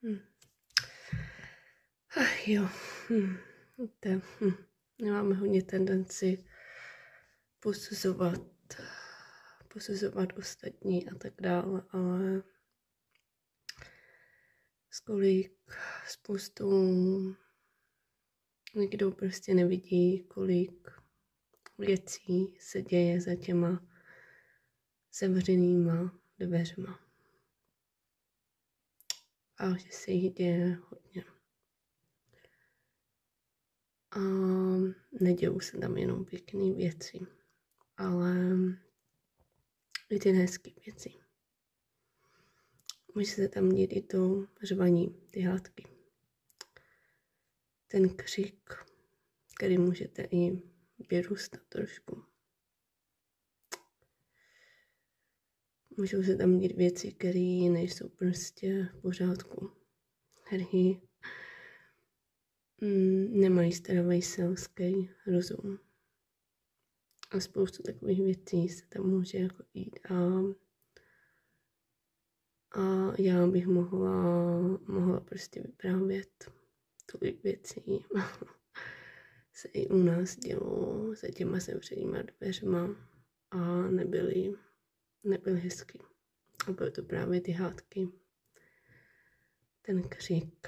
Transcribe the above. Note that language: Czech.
Hm. Ach jo. Víte, máme hodně tendenci posuzovat ostatní a tak dále, ale spoustu někdo prostě nevidí, kolik věcí se děje za těma zavřenýma dveřma. A že se jich děje hodně. A nedějou se tam jenom pěkný věci, ale i ty hezký věci. Může se tam dít i to řvaní, ty hádky. Ten křik, který můžete i vyrůstat trošku. Můžou se tam dít věci, které nejsou prostě v pořádku. Které nemají zdravý selský rozum. A spoustu takových věcí se tam může jako jít. A já bych mohla prostě vyprávět tolik věcí. Se i u nás dělo za těma zavřenýma dveřma a nebyly hezky. A byly to právě ty hádky, ten křik.